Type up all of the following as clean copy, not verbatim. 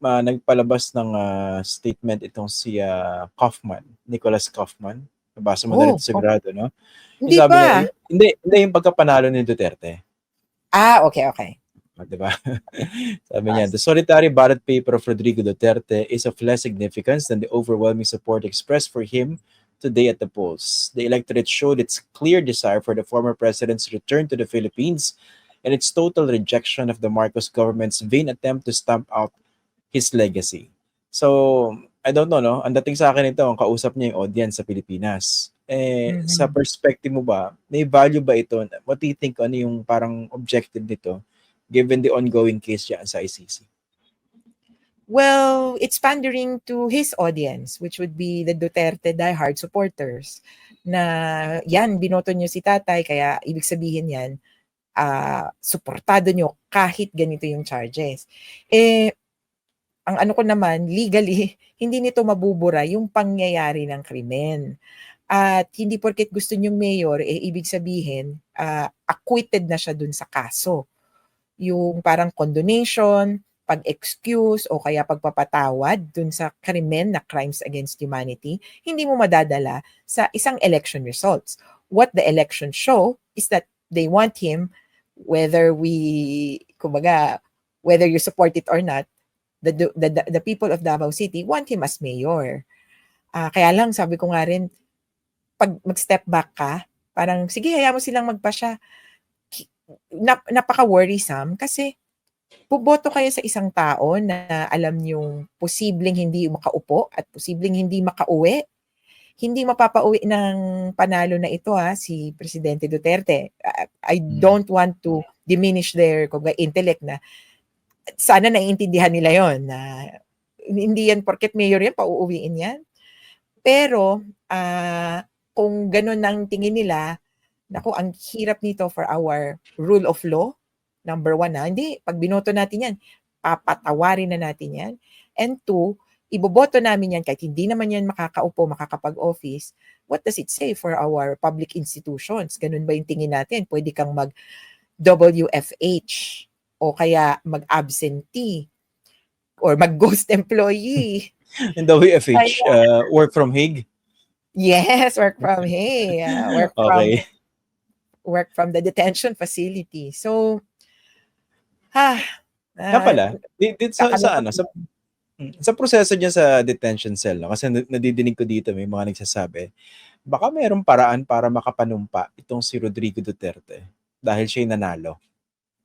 nagpalabas ng statement itong si Nicholas Kaufman. Nabasa mo na rin Oh, ito sigurado, no? Yung hindi sabi niya, pa. hindi yung pagkapanalo ni Duterte. Okay. Di ba? Sabi niya, the solitary ballot paper of Rodrigo Duterte is of less significance than the overwhelming support expressed for him today at the polls. The electorate showed its clear desire for the former president's return to the Philippines and its total rejection of the Marcos government's vain attempt to stamp out his legacy. So, I don't know, no? Ang dating sa akin ito, ang kausap niya yung audience sa Pilipinas. Sa perspective mo ba, may value ba ito? What do you think, ano yung parang objective nito given the ongoing case dyan sa ICC? Well, it's pandering to his audience, which would be the Duterte diehard supporters. Na yan, binoto nyo si tatay, kaya ibig sabihin yan, suportado nyo kahit ganito yung charges. Ang ano ko naman, legally, hindi nito mabubura yung pangyayari ng krimen. At hindi porket gusto nyong mayor, ibig sabihin, acquitted na siya dun sa kaso. Yung parang condonation, pag-excuse, o kaya pagpapatawad dun sa krimen na crimes against humanity, hindi mo madadala sa isang election results. What the election show is that they want him, whether you support it or not, the people of Davao City want him as mayor. Kaya lang, sabi ko nga rin, pag mag-step back ka, parang, sige, hayaan mo silang magpasya. Napaka-worrisome kasi boboto kayo sa isang tao na alam niyong posibleng hindi makaupo at posibleng hindi makauwi. Hindi mapapauwi ng panalo na ito si Presidente Duterte. I don't want to diminish their intellect na sana naiintindihan nila yon na hindi yan porket mayor yan, pauuwiin yan. Pero kung ganun ang tingin nila, naku, ang hirap nito for our rule of law. Number one, hindi, pag binoto natin yan, papatawarin na natin yan. And two, iboboto namin yan kahit hindi naman yan makakaupo, makakapag-office. What does it say for our public institutions? Ganun ba yung tingin natin? Pwede kang mag-WFH o kaya mag-absentee or mag-ghost employee. In the WFH, work from Hague? Yes, work from Hague. Okay. Work from the detention facility. So, pala, sa proseso niya sa detention cell, no? Kasi nadidinig ko dito, may mga nagsasabi, baka mayroong paraan para makapanumpa itong si Rodrigo Duterte dahil siya'y nanalo.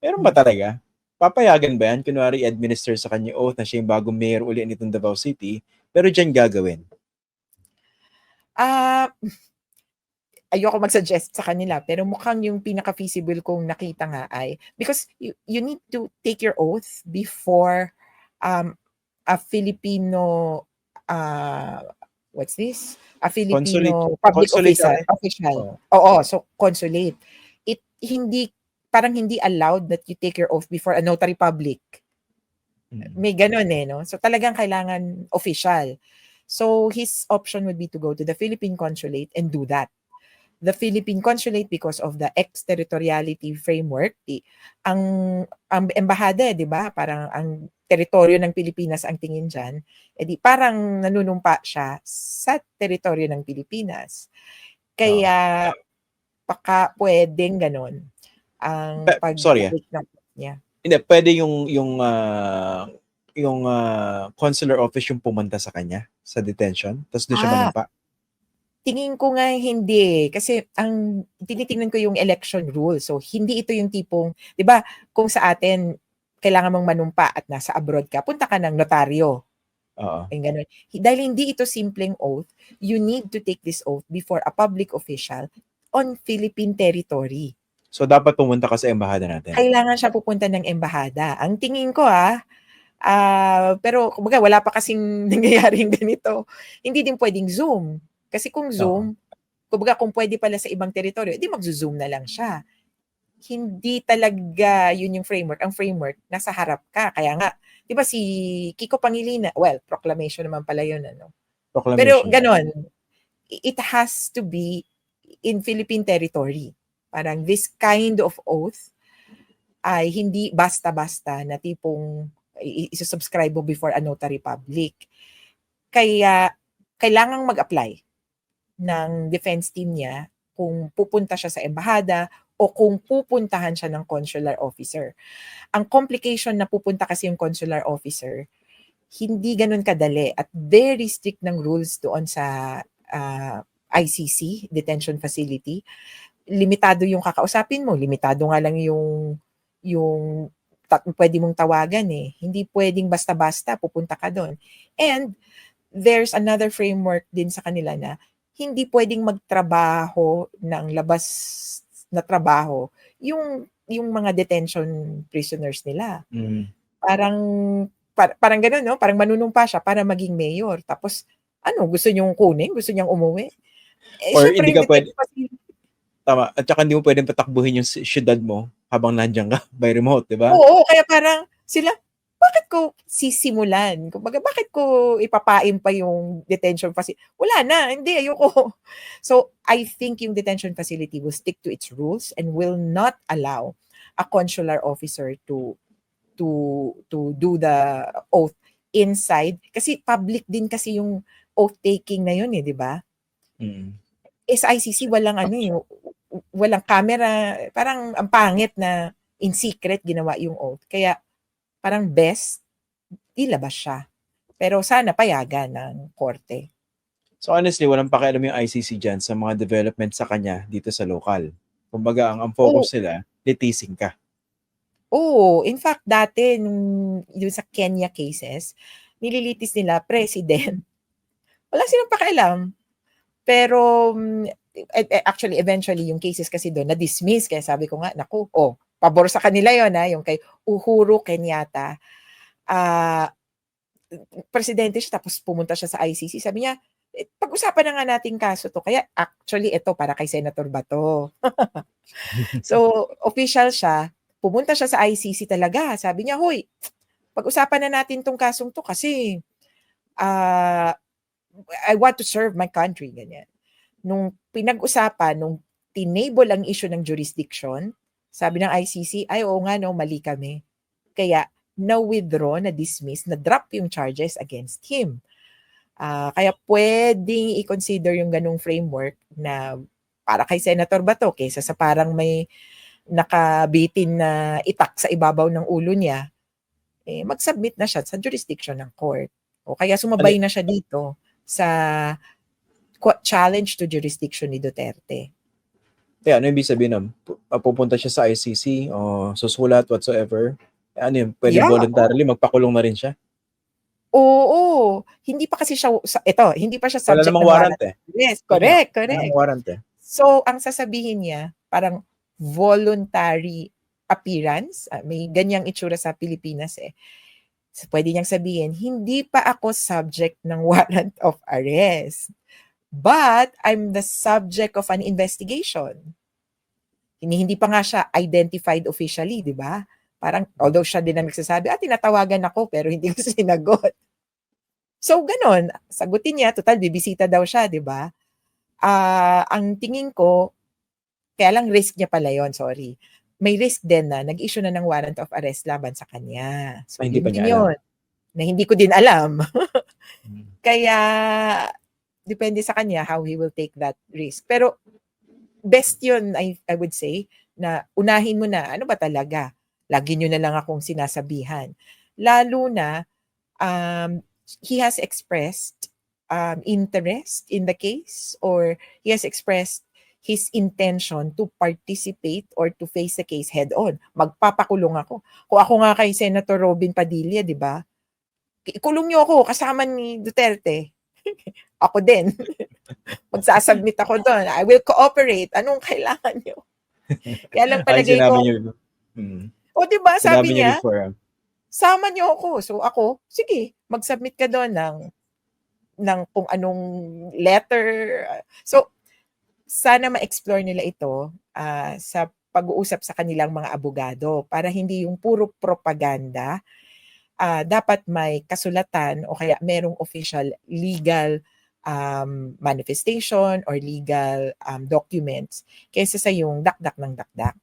Meron ba talaga? Papayagan ba yan? Kunwari, administer sa kanya oath na siya yung bagong mayor uli nitong Davao City, pero dyan gagawin? Ayoko mag-suggest sa kanila, pero mukhang yung pinaka-feasible kong nakita nga ay, because you need to take your oath before a Filipino, what's this? A Filipino public official. Oo, so consulate. Parang hindi allowed that you take your oath before a notary public. May ganun no? So talagang kailangan official. So his option would be to go to the Philippine consulate and do that. The Philippine consulate, because of the exterritoriality framework, ang embahada, di ba? Parang ang teritoryo ng Pilipinas ang tingin dyan, edi parang nanunumpa siya sa teritoryo ng Pilipinas. Kaya baka pwedeng ganon ang pag-take ng niya. Hindi, pwede yung consular office yung pumunta sa kanya sa detention, tapos doon siya manumpa? Tingin ko nga hindi. Kasi ang tinitingnan ko yung election rule. So, hindi ito yung tipong, di ba, kung sa atin, kailangan mong manumpa at nasa abroad ka, punta ka ng notaryo. Ganun. Dahil hindi ito simpleng oath, you need to take this oath before a public official on Philippine territory. So, dapat pumunta ka sa embahada natin? Kailangan siya pupunta ng embahada. Ang tingin ko pero kumbaga wala pa kasing nangyayaring ganito. Hindi din pwedeng Zoom. Kasi kung Zoom, kumbaga kung pwede pala sa ibang teritoryo, edi mag-Zoom na lang siya. Hindi talaga yun yung framework. Ang framework, nasa harap ka. Kaya nga, di ba si Kiko Pangilinan, well, proclamation naman pala yun, Pero ganon, it has to be in Philippine territory. Parang this kind of oath ay hindi basta-basta na tipong isusubscribe mo before a notary public. Kaya kailangang mag-apply ng defense team niya kung pupunta siya sa embahada o kung pupuntahan siya ng consular officer. Ang complication na pupunta kasi yung consular officer, hindi ganun kadali at very strict ng rules doon sa ICC, detention facility. Limitado yung kakausapin mo, limitado nga lang yung pwede mong tawagan eh. Hindi pwedeng basta-basta pupunta ka doon. And there's another framework din sa kanila na hindi pwedeng magtrabaho ng labas na trabaho yung mga detention prisoners nila. Parang gano'n, no? Parang manunumpa siya para maging mayor. Tapos, gusto niyong kunin? Gusto niyang umuwi? Or syempre, hindi ka pwede, tama, at saka hindi mo pwedeng patakbuhin yung syudad mo habang nandiyan ka by remote, di ba? Oo, kaya parang sila, bakit ko sisimulan? Kumbaga, bakit ko ipapain pa yung detention facility? Wala na, hindi, ayoko. So, I think yung detention facility will stick to its rules and will not allow a consular officer to do the oath inside. Kasi public din kasi yung oath-taking na yun eh, di ba? Sa ICC, walang camera. Parang ang pangit na in secret ginawa yung oath. Kaya, parang best, ilabas siya. Pero sana payagan ng korte. So honestly, walang pakialam yung ICC dyan sa mga development sa kanya dito sa local. Kumbaga, ang focus nila, litising ka. Oo. In fact, dati, yung sa Kenya cases, nililitis nila, president. Wala silang pakialam. Pero, actually, eventually, yung cases kasi doon, na-dismiss. Kaya sabi ko nga, naku, pabor sa kanila yon yung kay Uhuru Kenyatta. Presidente siya, tapos pumunta siya sa ICC. Sabi niya, pag-usapan na nga nating kaso to. Kaya actually, ito para kay Senator Bato. So, official siya. Pumunta siya sa ICC talaga. Sabi niya, hoy, pag-usapan na natin tong kasong to kasi I want to serve my country. Ganyan. Nung pinag-usapan, nung tinable ang issue ng jurisdiction, sabi ng ICC, ay oo nga no, mali kami. Kaya na-withdraw, na-dismiss, na-drop yung charges against him. Kaya pwedeng i-consider yung ganung framework na para kay Senator Bato, kaysa sa parang may nakabitin na itak sa ibabaw ng ulo niya, mag-submit na siya sa jurisdiction ng court. O kaya sumabay na siya dito sa challenge to jurisdiction ni Duterte. Kaya ano ibig sabihin nun? Pupunta siya sa ICC o susulat whatsoever? Ano yun? Pwede voluntarily magpakulong na rin siya? Oo. Hindi pa kasi siya, hindi pa siya subject ng warrant eh. Yes, correct. Wala namang warrant eh. So, ang sasabihin niya, parang voluntary appearance. May ganyang itsura sa Pilipinas eh. So, pwede niyang sabihin, hindi pa ako subject ng warrant of arrest. But I'm the subject of an investigation. Hindi pa nga siya identified officially, di ba? Parang, although siya din ang nagsasabi, tinatawagan ako pero hindi ko sinagot. So, ganon. Sagutin niya, total, bibisita daw siya, di ba? Ang tingin ko, kaya lang risk niya pala yon, sorry. May risk din na nag-issue na ng warrant of arrest laban sa kanya. So, hindi pa niya alam. Na hindi ko din alam. Kaya, depende sa kanya how he will take that risk. Pero, best yun, I would say, na unahin mo na, ano ba talaga? Lagi nyo na lang akong sinasabihan. Lalo na, he has expressed interest in the case or he has expressed his intention to participate or to face the case head-on. Magpapakulong ako. Kung ako nga kay Senator Robin Padilla, di ba? Ikulong niyo ako kasama ni Duterte. Ako din. Magsasubmit ako doon. I will cooperate. Anong kailangan niyo? Kaya lang palagay ko. O di ba sabi niya, sama niyo ako. So ako, sige, mag-submit ka doon ng kung anong letter. So, sana ma-explore nila ito sa pag-uusap sa kanilang mga abogado para hindi yung puro propaganda. Dapat may kasulatan o kaya merong official legal manifestation or legal documents kaysa sa yung dakdak ng dakdak.